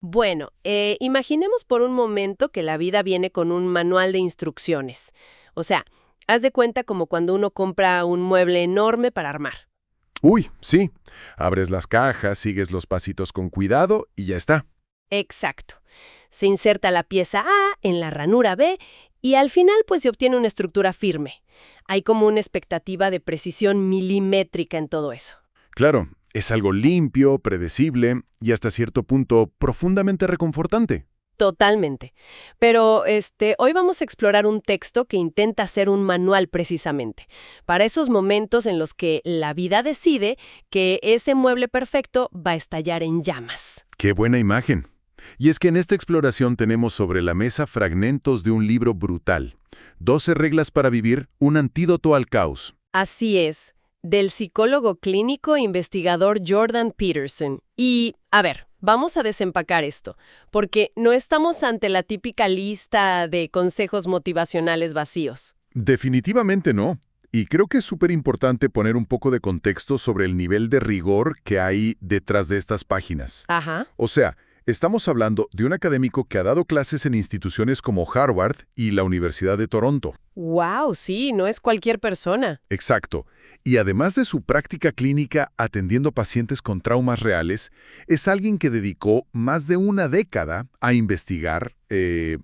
Bueno, imaginemos por un momento que la vida viene con un manual de instrucciones. O sea, haz de cuenta como cuando uno compra un mueble enorme para armar. Uy, sí. Abres las cajas, sigues los pasitos con cuidado y ya está. Exacto. Se inserta la pieza A en la ranura B y al final pues se obtiene una estructura firme. Hay como una expectativa de precisión milimétrica en todo eso. Claro, es algo limpio, predecible y hasta cierto punto profundamente reconfortante. Totalmente. Pero hoy vamos a explorar un texto que intenta ser un manual precisamente, para esos momentos en los que la vida decide que ese mueble perfecto va a estallar en llamas. ¡Qué buena imagen! Y es que en esta exploración tenemos sobre la mesa fragmentos de un libro brutal. 12 reglas para vivir, un antídoto al caos. Así es, del psicólogo clínico e investigador Jordan Peterson. Y, a ver, vamos a desempacar esto, porque no estamos ante la típica lista de consejos motivacionales vacíos. Definitivamente no. Y creo que es súper importante poner un poco de contexto sobre el nivel de rigor que hay detrás de estas páginas. Ajá. O sea, estamos hablando de un académico que ha dado clases en instituciones como Harvard y la Universidad de Toronto. Wow, sí, no es cualquier persona. Exacto. Y además de su práctica clínica atendiendo pacientes con traumas reales, es alguien que dedicó más de una década a investigar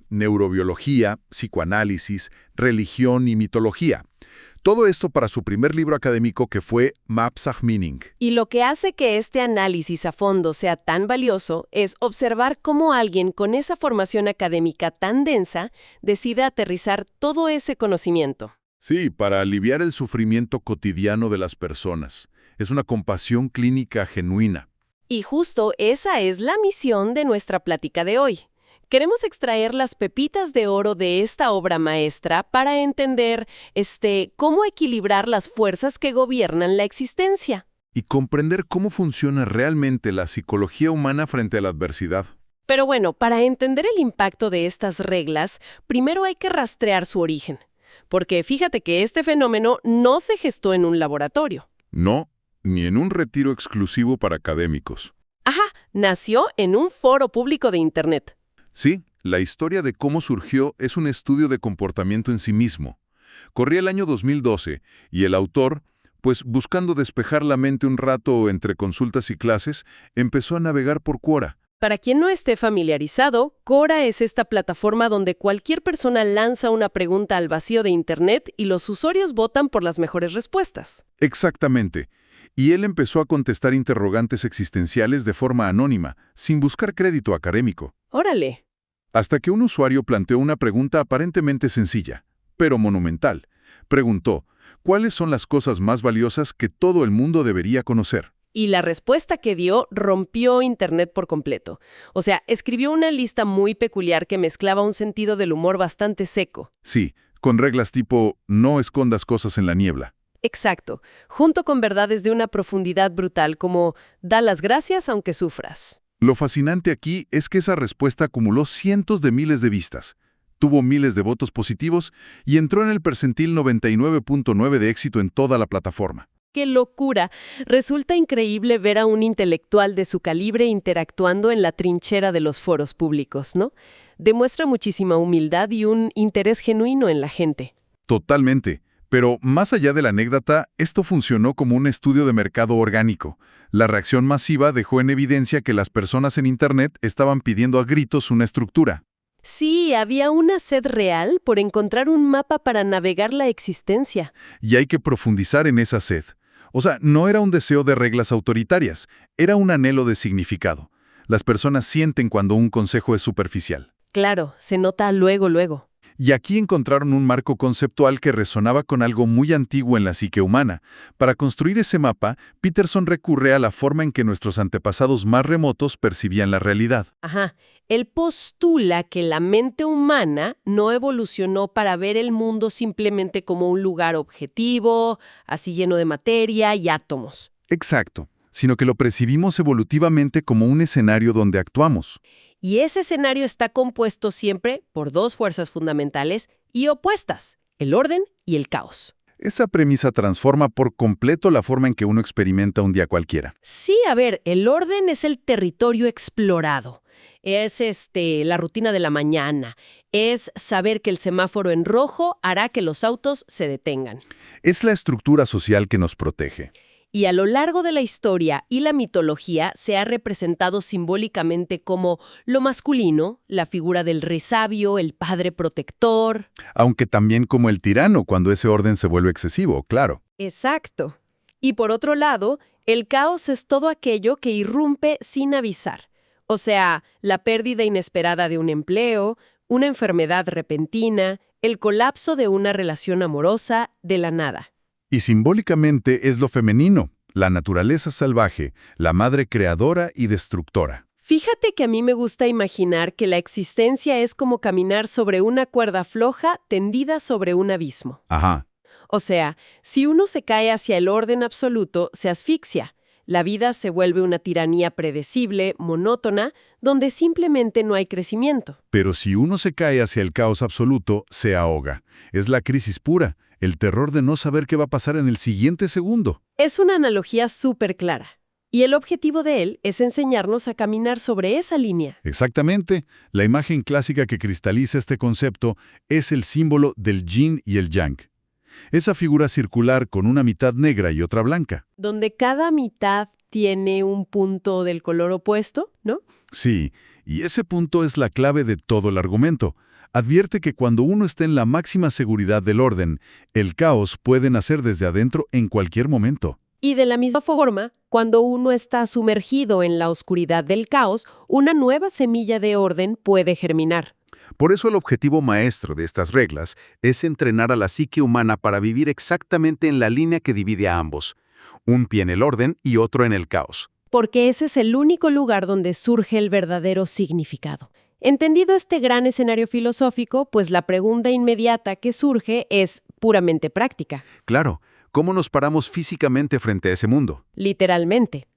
neurobiología, psicoanálisis, religión y mitología. Todo esto para su primer libro académico que fue Maps of Meaning. Y lo que hace que este análisis a fondo sea tan valioso es observar cómo alguien con esa formación académica tan densa decide aterrizar todo ese conocimiento. Sí, para aliviar el sufrimiento cotidiano de las personas. Es una compasión clínica genuina. Y justo esa es la misión de nuestra plática de hoy. Queremos extraer las pepitas de oro de esta obra maestra para entender, cómo equilibrar las fuerzas que gobiernan la existencia. Y comprender cómo funciona realmente la psicología humana frente a la adversidad. Pero bueno, para entender el impacto de estas reglas, primero hay que rastrear su origen. Porque fíjate que este fenómeno no se gestó en un laboratorio. No, ni en un retiro exclusivo para académicos. Ajá, nació en un foro público de Internet. Sí, la historia de cómo surgió es un estudio de comportamiento en sí mismo. Corría el año 2012 y el autor, pues buscando despejar la mente un rato entre consultas y clases, empezó a navegar por Quora. Para quien no esté familiarizado, Quora es esta plataforma donde cualquier persona lanza una pregunta al vacío de Internet y los usuarios votan por las mejores respuestas. Exactamente. Y él empezó a contestar interrogantes existenciales de forma anónima, sin buscar crédito académico. Órale. Hasta que un usuario planteó una pregunta aparentemente sencilla, pero monumental. Preguntó, ¿cuáles son las cosas más valiosas que todo el mundo debería conocer? Y la respuesta que dio rompió Internet por completo. O sea, escribió una lista muy peculiar que mezclaba un sentido del humor bastante seco. Sí, con reglas tipo, no escondas cosas en la niebla. Exacto, junto con verdades de una profundidad brutal como da las gracias aunque sufras. Lo fascinante aquí es que esa respuesta acumuló cientos de miles de vistas, tuvo miles de votos positivos y entró en el percentil 99.9 de éxito en toda la plataforma. ¡Qué locura! Resulta increíble ver a un intelectual de su calibre interactuando en la trinchera de los foros públicos, ¿no? Demuestra muchísima humildad y un interés genuino en la gente. Totalmente. Pero más allá de la anécdota, esto funcionó como un estudio de mercado orgánico. La reacción masiva dejó en evidencia que las personas en Internet estaban pidiendo a gritos una estructura. Sí, había una sed real por encontrar un mapa para navegar la existencia. Y hay que profundizar en esa sed. O sea, no era un deseo de reglas autoritarias, era un anhelo de significado. Las personas sienten cuando un consejo es superficial. Claro, se nota luego, luego. Y aquí encontraron un marco conceptual que resonaba con algo muy antiguo en la psique humana. Para construir ese mapa, Peterson recurre a la forma en que nuestros antepasados más remotos percibían la realidad. Ajá. Él postula que la mente humana no evolucionó para ver el mundo simplemente como un lugar objetivo, así lleno de materia y átomos. Exacto, sino que lo percibimos evolutivamente como un escenario donde actuamos. Y ese escenario está compuesto siempre por dos fuerzas fundamentales y opuestas, el orden y el caos. Esa premisa transforma por completo la forma en que uno experimenta un día cualquiera. Sí, a ver, el orden es el territorio explorado. Es la rutina de la mañana. Es saber que el semáforo en rojo hará que los autos se detengan. Es la estructura social que nos protege. Y a lo largo de la historia y la mitología se ha representado simbólicamente como lo masculino, la figura del rey sabio, el padre protector. Aunque también como el tirano cuando ese orden se vuelve excesivo, claro. Exacto. Y por otro lado, el caos es todo aquello que irrumpe sin avisar. O sea, la pérdida inesperada de un empleo, una enfermedad repentina, el colapso de una relación amorosa de la nada. Y simbólicamente es lo femenino, la naturaleza salvaje, la madre creadora y destructora. Fíjate que a mí me gusta imaginar que la existencia es como caminar sobre una cuerda floja tendida sobre un abismo. Ajá. O sea, si uno se cae hacia el orden absoluto, se asfixia. La vida se vuelve una tiranía predecible, monótona, donde simplemente no hay crecimiento. Pero si uno se cae hacia el caos absoluto, se ahoga. Es la crisis pura, el terror de no saber qué va a pasar en el siguiente segundo. Es una analogía súper clara. Y el objetivo de él es enseñarnos a caminar sobre esa línea. Exactamente, la imagen clásica que cristaliza este concepto es el símbolo del yin y el yang. Esa figura circular con una mitad negra y otra blanca. Donde cada mitad tiene un punto del color opuesto, ¿no? Sí, y ese punto es la clave de todo el argumento. Advierte que cuando uno está en la máxima seguridad del orden, el caos puede nacer desde adentro en cualquier momento. Y de la misma forma, cuando uno está sumergido en la oscuridad del caos, una nueva semilla de orden puede germinar. Por eso el objetivo maestro de estas reglas es entrenar a la psique humana para vivir exactamente en la línea que divide a ambos, un pie en el orden y otro en el caos. Porque ese es el único lugar donde surge el verdadero significado. Entendido este gran escenario filosófico, pues la pregunta inmediata que surge es puramente práctica. Claro, ¿cómo nos paramos físicamente frente a ese mundo? Literalmente.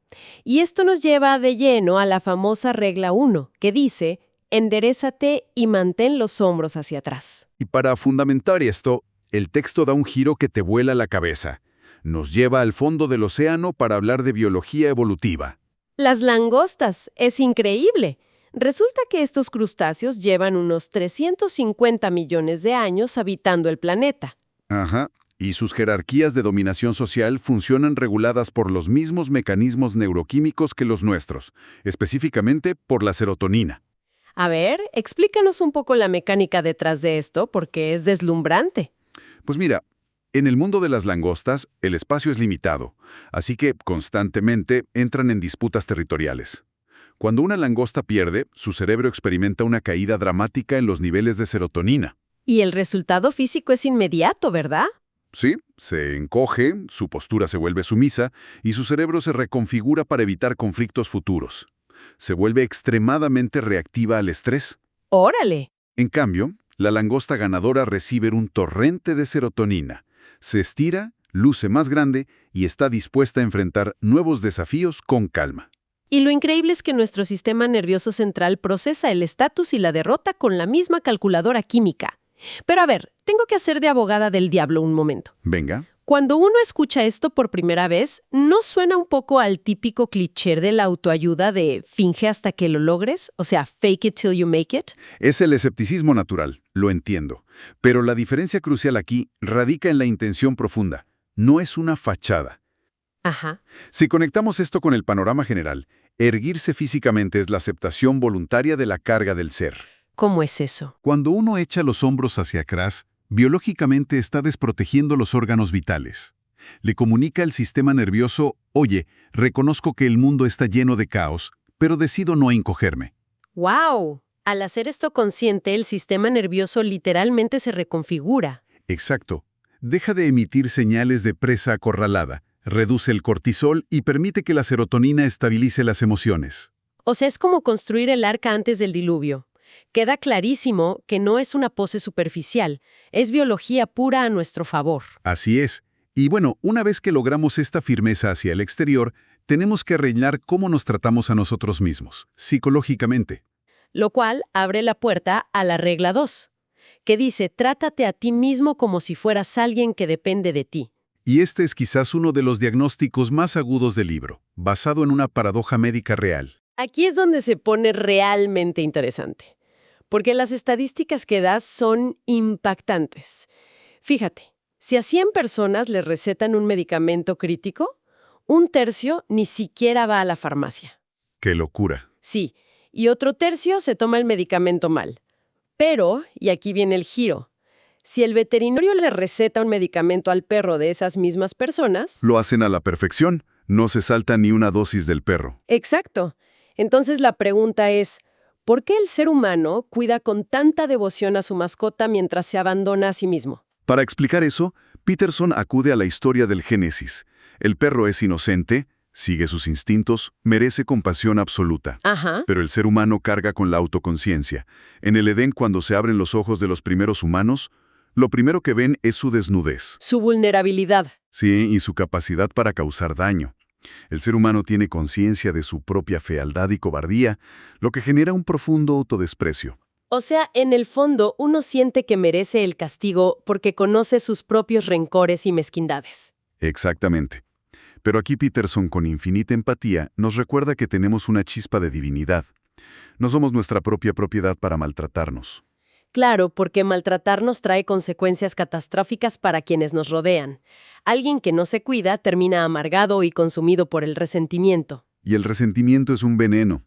Y esto nos lleva de lleno a la famosa regla 1, que dice: enderézate y mantén los hombros hacia atrás. Y para fundamentar esto, el texto da un giro que te vuela la cabeza. Nos lleva al fondo del océano para hablar de biología evolutiva. Las langostas, es increíble. Resulta que estos crustáceos llevan unos 350 millones de años habitando el planeta. Ajá. Y sus jerarquías de dominación social funcionan reguladas por los mismos mecanismos neuroquímicos que los nuestros, específicamente por la serotonina. A ver, explícanos un poco la mecánica detrás de esto, porque es deslumbrante. Pues mira, en el mundo de las langostas, el espacio es limitado, así que constantemente entran en disputas territoriales. Cuando una langosta pierde, su cerebro experimenta una caída dramática en los niveles de serotonina. Y el resultado físico es inmediato, ¿verdad? Sí, se encoge, su postura se vuelve sumisa y su cerebro se reconfigura para evitar conflictos futuros. Se vuelve extremadamente reactiva al estrés. ¡Órale! En cambio, la langosta ganadora recibe un torrente de serotonina. Se estira, luce más grande y está dispuesta a enfrentar nuevos desafíos con calma. Y lo increíble es que nuestro sistema nervioso central procesa el estatus y la derrota con la misma calculadora química. Pero a ver, tengo que hacer de abogada del diablo un momento. Venga. Cuando uno escucha esto por primera vez, ¿no suena un poco al típico cliché de la autoayuda de finge hasta que lo logres? O sea, fake it till you make it. Es el escepticismo natural, lo entiendo. Pero la diferencia crucial aquí radica en la intención profunda. No es una fachada. Ajá. Si conectamos esto con el panorama general, erguirse físicamente es la aceptación voluntaria de la carga del ser. ¿Cómo es eso? Cuando uno echa los hombros hacia atrás, biológicamente está desprotegiendo los órganos vitales. Le comunica al sistema nervioso: oye, reconozco que el mundo está lleno de caos, pero decido no encogerme. ¡Wow! Al hacer esto consciente, el sistema nervioso literalmente se reconfigura. Exacto. Deja de emitir señales de presa acorralada, reduce el cortisol y permite que la serotonina estabilice las emociones. O sea, es como construir el arca antes del diluvio. Queda clarísimo que no es una pose superficial, es biología pura a nuestro favor. Así es. Y bueno, una vez que logramos esta firmeza hacia el exterior, tenemos que arreglar cómo nos tratamos a nosotros mismos, psicológicamente. Lo cual abre la puerta a la regla 2, que dice, trátate a ti mismo como si fueras alguien que depende de ti. Y este es quizás uno de los diagnósticos más agudos del libro, basado en una paradoja médica real. Aquí es donde se pone realmente interesante, porque las estadísticas que das son impactantes. Fíjate, si a 100 personas les recetan un medicamento crítico, un tercio ni siquiera va a la farmacia. ¡Qué locura! Sí, y otro tercio se toma el medicamento mal. Pero, y aquí viene el giro, si el veterinario le receta un medicamento al perro de esas mismas personas... Lo hacen a la perfección, no se salta ni una dosis del perro. Exacto. Entonces la pregunta es, ¿por qué el ser humano cuida con tanta devoción a su mascota mientras se abandona a sí mismo? Para explicar eso, Peterson acude a la historia del Génesis. El perro es inocente, sigue sus instintos, merece compasión absoluta. Ajá. Pero el ser humano carga con la autoconciencia. En el Edén, cuando se abren los ojos de los primeros humanos, lo primero que ven es su desnudez. Su vulnerabilidad. Sí, y su capacidad para causar daño. El ser humano tiene conciencia de su propia fealdad y cobardía, lo que genera un profundo autodesprecio. O sea, en el fondo, uno siente que merece el castigo porque conoce sus propios rencores y mezquindades. Exactamente. Pero aquí Peterson, con infinita empatía, nos recuerda que tenemos una chispa de divinidad. No somos nuestra propia propiedad para maltratarnos. Claro, porque maltratarnos trae consecuencias catastróficas para quienes nos rodean. Alguien que no se cuida termina amargado y consumido por el resentimiento. Y el resentimiento es un veneno.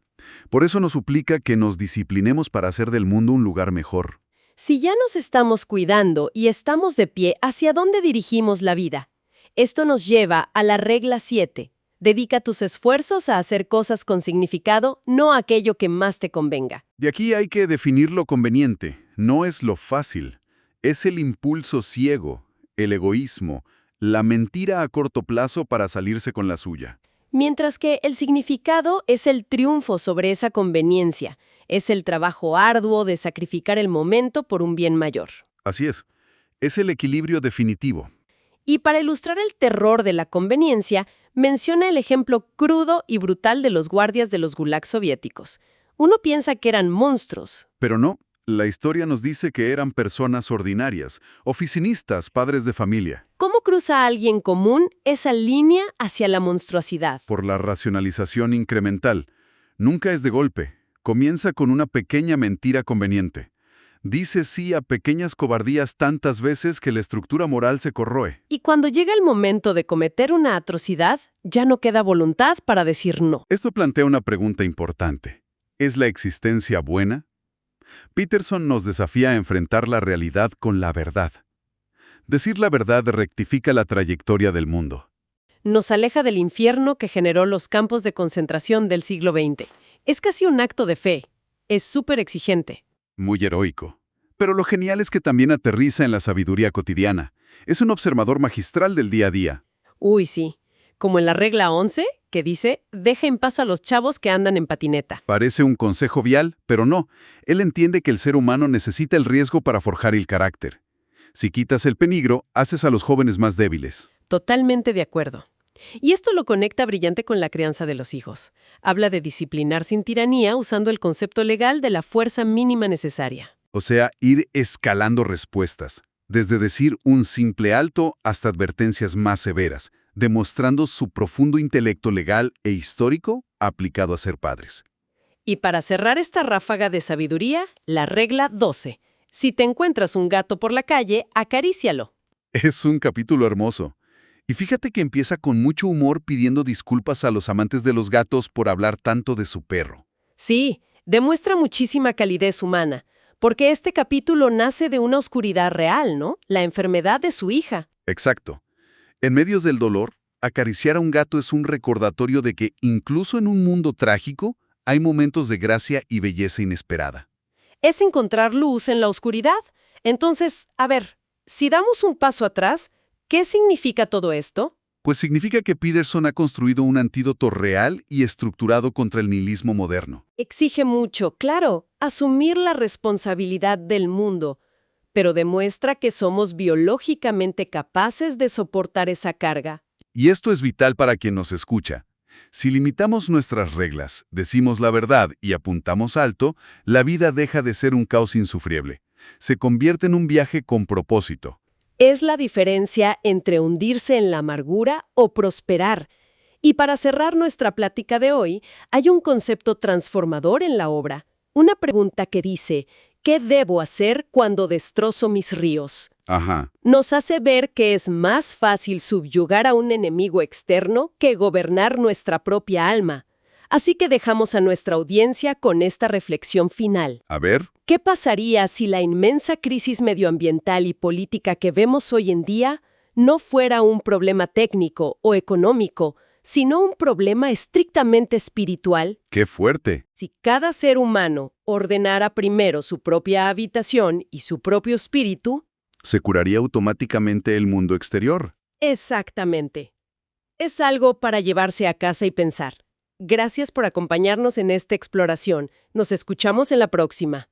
Por eso nos suplica que nos disciplinemos para hacer del mundo un lugar mejor. Si ya nos estamos cuidando y estamos de pie, ¿hacia dónde dirigimos la vida? Esto nos lleva a la regla 7. Dedica tus esfuerzos a hacer cosas con significado, no aquello que más te convenga. De aquí hay que definir lo conveniente. No es lo fácil. Es el impulso ciego, el egoísmo, la mentira a corto plazo para salirse con la suya. Mientras que el significado es el triunfo sobre esa conveniencia, es el trabajo arduo de sacrificar el momento por un bien mayor. Así es el equilibrio definitivo. Y para ilustrar el terror de la conveniencia, menciona el ejemplo crudo y brutal de los guardias de los gulags soviéticos. Uno piensa que eran monstruos. Pero no, la historia nos dice que eran personas ordinarias, oficinistas, padres de familia. ¿Cómo cruza alguien común esa línea hacia la monstruosidad? Por la racionalización incremental. Nunca es de golpe. Comienza con una pequeña mentira conveniente. Dice sí a pequeñas cobardías tantas veces que la estructura moral se corroe. Y cuando llega el momento de cometer una atrocidad, ya no queda voluntad para decir no. Esto plantea una pregunta importante. ¿Es la existencia buena? Peterson nos desafía a enfrentar la realidad con la verdad. Decir la verdad rectifica la trayectoria del mundo. Nos aleja del infierno que generó los campos de concentración del siglo XX. Es casi un acto de fe. Es súper exigente. Muy heroico. Pero lo genial es que también aterriza en la sabiduría cotidiana. Es un observador magistral del día a día. Uy, sí. Como en la regla 11, que dice, deja en paz a los chavos que andan en patineta. Parece un consejo vial, pero no. Él entiende que el ser humano necesita el riesgo para forjar el carácter. Si quitas el peligro, haces a los jóvenes más débiles. Totalmente de acuerdo. Y esto lo conecta brillante con la crianza de los hijos. Habla de disciplinar sin tiranía usando el concepto legal de la fuerza mínima necesaria. O sea, ir escalando respuestas, desde decir un simple alto hasta advertencias más severas, demostrando su profundo intelecto legal e histórico aplicado a ser padres. Y para cerrar esta ráfaga de sabiduría, la regla 12. Si te encuentras un gato por la calle, acarícialo. Es un capítulo hermoso. Y fíjate que empieza con mucho humor pidiendo disculpas a los amantes de los gatos por hablar tanto de su perro. Sí, demuestra muchísima calidez humana, porque este capítulo nace de una oscuridad real, ¿no? La enfermedad de su hija. Exacto. En medio del dolor, acariciar a un gato es un recordatorio de que, incluso en un mundo trágico, hay momentos de gracia y belleza inesperada. Es encontrar luz en la oscuridad. Entonces, a ver, si damos un paso atrás, ¿qué significa todo esto? Pues significa que Peterson ha construido un antídoto real y estructurado contra el nihilismo moderno. Exige mucho, claro, asumir la responsabilidad del mundo, pero demuestra que somos biológicamente capaces de soportar esa carga. Y esto es vital para quien nos escucha. Si limitamos nuestras reglas, decimos la verdad y apuntamos alto, la vida deja de ser un caos insufrible. Se convierte en un viaje con propósito. Es la diferencia entre hundirse en la amargura o prosperar. Y para cerrar nuestra plática de hoy, hay un concepto transformador en la obra. Una pregunta que dice, ¿qué debo hacer cuando destrozo mis ríos? Ajá. Nos hace ver que es más fácil subyugar a un enemigo externo que gobernar nuestra propia alma. Así que dejamos a nuestra audiencia con esta reflexión final. A ver. ¿Qué pasaría si la inmensa crisis medioambiental y política que vemos hoy en día no fuera un problema técnico o económico, sino un problema estrictamente espiritual? ¡Qué fuerte! Si cada ser humano ordenara primero su propia habitación y su propio espíritu, Se curaría automáticamente el mundo exterior. exactamente. Es algo para llevarse a casa y pensar. Gracias por acompañarnos en esta exploración. Nos escuchamos en la próxima.